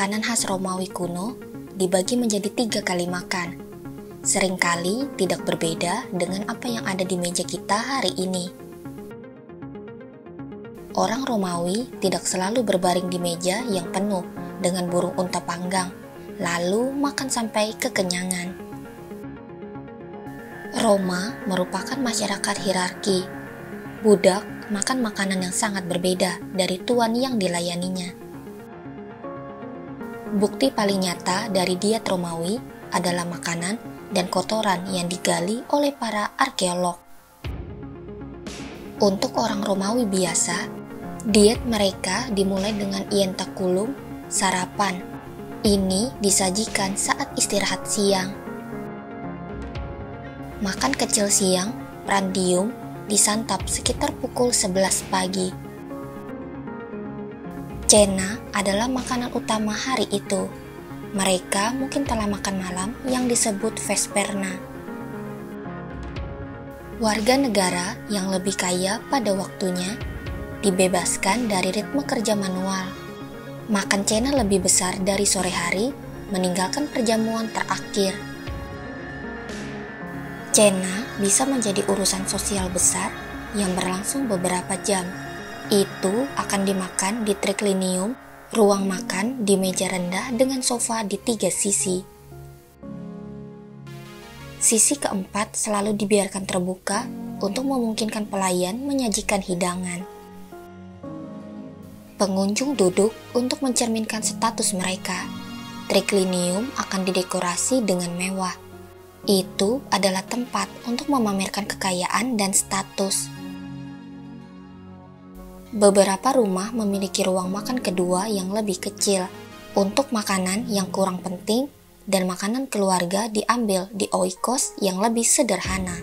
Makanan khas Romawi kuno dibagi menjadi 3 kali makan. Seringkali tidak berbeda dengan apa yang ada di meja kita hari ini. Orang Romawi tidak selalu berbaring di meja yang penuh dengan burung unta panggang, lalu makan sampai kekenyangan. Roma merupakan masyarakat hierarki. Budak makan makanan yang sangat berbeda dari tuan yang dilayaninya. Bukti paling nyata dari diet Romawi adalah makanan dan kotoran yang digali oleh para arkeolog. Untuk orang Romawi biasa, diet mereka dimulai dengan ientaculum, sarapan. Ini disajikan saat istirahat siang. Makan kecil siang, prandium, disantap sekitar pukul 11 pagi. Cena adalah makanan utama hari itu. Mereka mungkin telah makan malam yang disebut vesperna. Warga negara yang lebih kaya pada waktunya dibebaskan dari ritme kerja manual. Makan cena lebih besar dari sore hari, meninggalkan perjamuan terakhir. Cena bisa menjadi urusan sosial besar yang berlangsung beberapa jam. Itu akan dimakan di triclinium, ruang makan di meja rendah dengan sofa di 3 sisi. Sisi keempat selalu dibiarkan terbuka untuk memungkinkan pelayan menyajikan hidangan. Pengunjung duduk untuk mencerminkan status mereka. Triclinium akan didekorasi dengan mewah. Itu adalah tempat untuk memamerkan kekayaan dan status. Beberapa rumah memiliki ruang makan kedua yang lebih kecil untuk makanan yang kurang penting, dan makanan keluarga diambil di oikos yang lebih sederhana.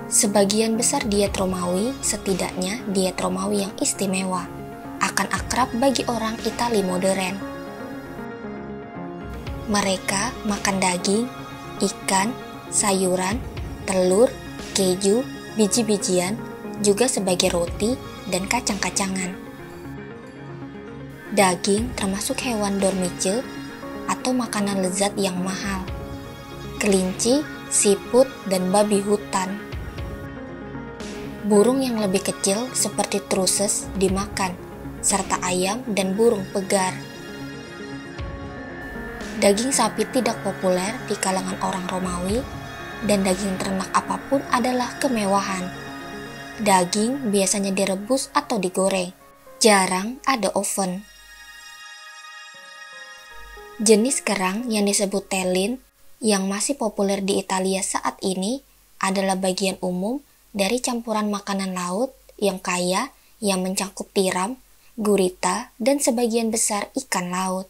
Sebagian besar diet Romawi, setidaknya diet Romawi yang istimewa, akan akrab bagi orang Italia modern. Mereka makan daging, ikan, sayuran, telur, keju, biji-bijian, juga sebagai roti dan kacang-kacangan. Daging termasuk hewan dormice atau makanan lezat yang mahal. Kelinci, siput, dan babi hutan. Burung yang lebih kecil seperti truses dimakan, serta ayam dan burung pegar. Daging sapi tidak populer di kalangan orang Romawi, dan daging ternak apapun adalah kemewahan. Daging biasanya direbus atau digoreng, jarang ada oven. Jenis kerang yang disebut tellin yang masih populer di Italia saat ini adalah bagian umum dari campuran makanan laut yang kaya yang mencakup tiram, gurita, dan sebagian besar ikan laut.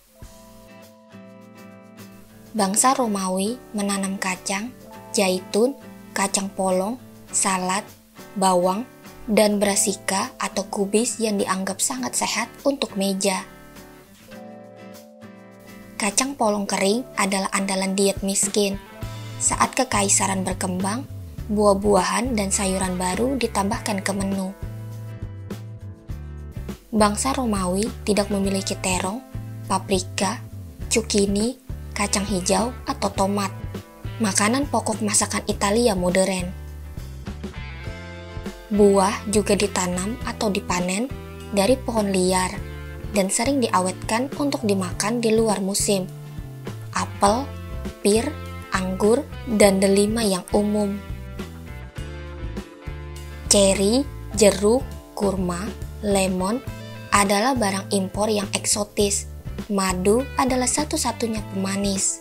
Bangsa Romawi menanam kacang, zaitun, kacang polong, salad, bawang, dan brassica atau kubis yang dianggap sangat sehat untuk meja. Kacang polong kering adalah andalan diet miskin. Saat kekaisaran berkembang, buah-buahan dan sayuran baru ditambahkan ke menu. Bangsa Romawi tidak memiliki terong, paprika, cukini, kacang hijau, atau tomat, makanan pokok masakan Italia modern. Buah juga ditanam atau dipanen dari pohon liar dan sering diawetkan untuk dimakan di luar musim. Apel, pir, anggur, dan delima yang umum. Ceri, jeruk, kurma, lemon adalah barang impor yang eksotis. Madu adalah satu-satunya pemanis.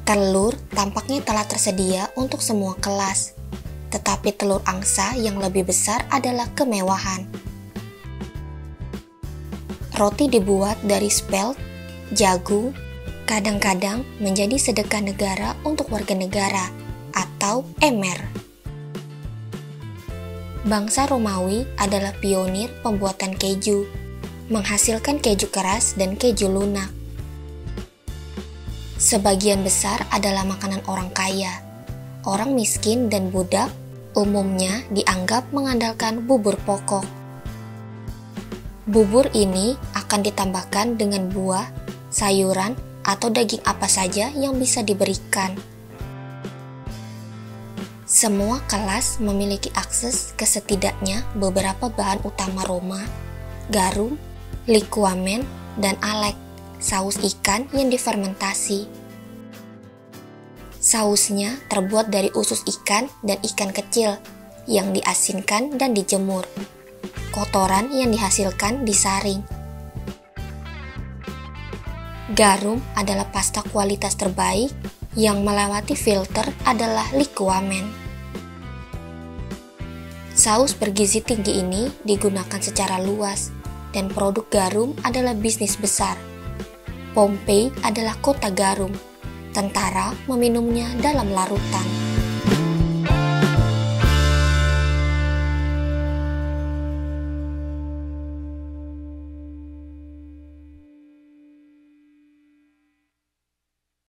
Telur tampaknya telah tersedia untuk semua kelas. Tetapi telur angsa yang lebih besar adalah kemewahan. Roti dibuat dari spelt, jagung, kadang-kadang menjadi sedekah negara untuk warga negara atau emer. Bangsa Romawi adalah pionir pembuatan keju, menghasilkan keju keras dan keju lunak. Sebagian besar adalah makanan orang kaya. Orang miskin dan budak umumnya dianggap mengandalkan bubur pokok. Bubur ini akan ditambahkan dengan buah, sayuran, atau daging apa saja yang bisa diberikan. Semua kelas memiliki akses ke setidaknya beberapa bahan utama Roma, garum, liquamen, dan alek, saus ikan yang difermentasi. Sausnya terbuat dari usus ikan dan ikan kecil yang diasinkan dan dijemur. Kotoran yang dihasilkan disaring. Garum adalah pasta kualitas terbaik yang melewati filter adalah liquamen. Saus bergizi tinggi ini digunakan secara luas dan produk garum adalah bisnis besar. Pompei adalah kota garum. Tentara meminumnya dalam larutan.